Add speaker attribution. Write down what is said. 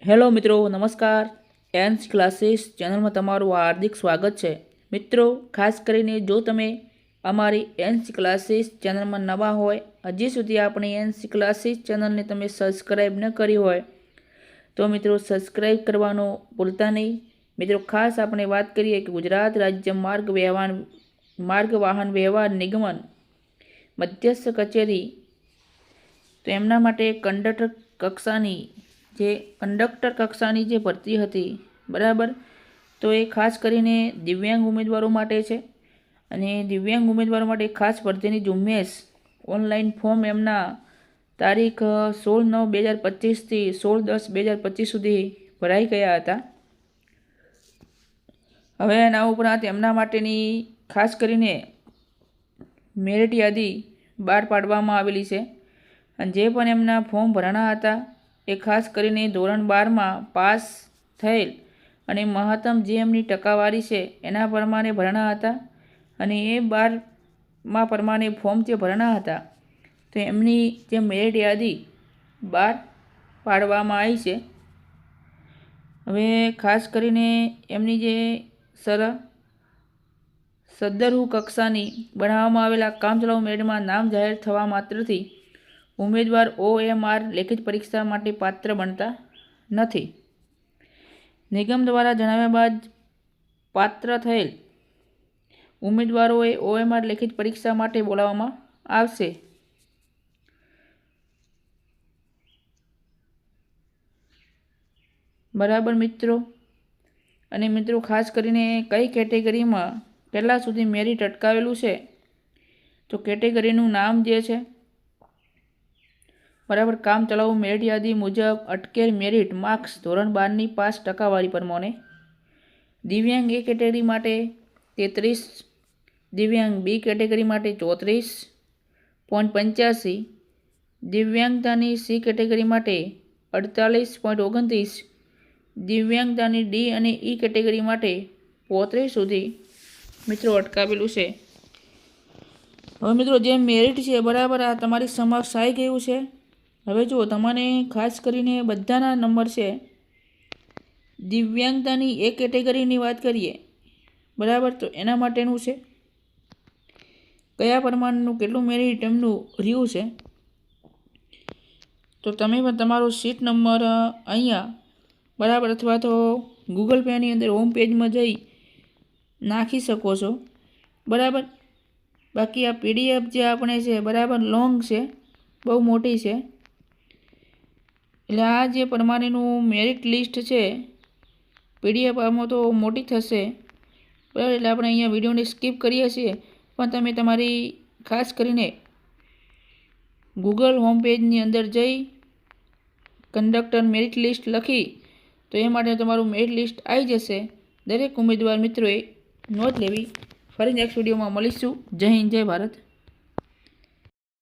Speaker 1: Hello મિત્રો, નમસ્કાર. એન્સ classes ચેનલમાં તમારું હાર્દિક સ્વાગત છે. મિત્રો, ખાસ કરીને જો તમે અમારી એન્સ ક્લાસીસ ચેનલમાં નવા હોય, હજી સુધી આપણી એન્સ ક્લાસીસ ચેનલને તમે સબસ્ક્રાઈબ ન કરી હોય તો મિત્રો સબસ્ક્રાઈબ કરવાનું ભૂલતા નહીં. મિત્રો, ખાસ આપણે વાત કરીએ કે ગુજરાત રાજ્ય માર્ગ વાહન વ્યવહાર નિગમ મધ્યસ્થ કચેરી, તો એમના માટે કંડક્ટર કક્ષાની જે ભરતી હતી, બરાબર, તો એ ખાસ કરીને દિવ્યાંગ ઉમેદવારો માટે છે. અને દિવ્યાંગ ઉમેદવારો માટે ખાસ ભરતીની ઝુંબેશ ઓનલાઈન ફોર્મ એમના તારીખ 16/9/2025થી 16/10/2025 સુધી ભરાઈ ગયા હતા. હવે એના ઉપરાંત એમના માટેની ખાસ કરીને મેરિટ યાદી બહાર પાડવામાં આવેલી છે. અને જે પણ એમના ફોર્મ ભરાણા હતા એ ખાસ કરીને ધોરણ 12માં પાસ થયેલ અને મહત્તમ જે એમની ટકાવારી છે એના પ્રમાણે ભરાણા હતા. અને એ 12માં પ્રમાણે ફોર્મ જે ભરાણા હતા તો એમની જે મેરિટ યાદી બહાર પાડવામાં આવી છે. હવે ખાસ કરીને એમની જે સદ્ધરહુ કક્ષાની બનાવવામાં આવેલા કામચલાઉ મેરિટમાં નામ જાહેર થવા માત્રથી ઉમેદવાર OMR લેખિત પરીક્ષા માટે પાત્ર બનતા નથી. નિગમ દ્વારા જણાવ્યા બાદ પાત્ર થયેલ ઉમેદવારોએ OMR લેખિત પરીક્ષા માટે બોલાવવામાં આવશે. બરાબર મિત્રો. અને મિત્રો, ખાસ કરીને કઈ કેટેગરીમાં કેટલા સુધી મેરિટ અટકાવેલું છે, તો કેટેગરીનું નામ જે છે, બરાબર, કામ ચલાઉ મેરિટ યાદી મુજબ અટકેલ મેરિટ માર્ક્સ ધોરણ 12ની પાસ ટકાવારી પ્રમાણે દિવ્યાંગ એ કેટેગરી માટે 33, દિવ્યાંગ બી કેટેગરી માટે 34.85, દિવ્યાંગતાની સી કેટેગરી માટે 48.29, દિવ્યાંગતાની ડી અને ઈ કેટેગરી માટે 35 સુધી મિત્રો અટકાવેલું છે. હવે મિત્રો, જે મેરિટ છે, બરાબર, આ તમારી સમક્ષ આવી ગયું છે. હવે જુઓ, તમને ખાસ કરીને બધાના નંબર છે. દિવ્યાંગતાની એ કેટેગરીની વાત કરીએ, બરાબર, તો એના માટેનું છે કયા પ્રમાણનું કેટલું મેરિટ એમનું રહ્યું છે, તો તમે પણ તમારો સીટ નંબર અહીંયા, બરાબર, અથવા તો ગૂગલ પેની અંદર હોમ પેજમાં જઈ નાખી શકો છો. બરાબર. બાકી આ PDF જે આપણે છે, બરાબર, લોંગ છે, બહુ મોટી છે. એટલે આ જે પ્રમાણેનું મેરિટ લિસ્ટ છે, PDF આમાં તો મોટી થશે, બરાબર. એટલે આપણે અહીંયા વિડીયોને સ્કીપ કરીએ છીએ, પણ તમે તમારી ખાસ કરીને ગૂગલ હોમ પેજની અંદર જઈ કંડક્ટર મેરિટ લિસ્ટ લખી તો એ માટે તમારું મેરિટ લિસ્ટ આવી જશે. દરેક ઉમેદવાર મિત્રોએ નોંધ લેવી. ફરી નેક્સ્ટ વિડીયોમાં મળીશું. જય હિન્દ, જય ભારત.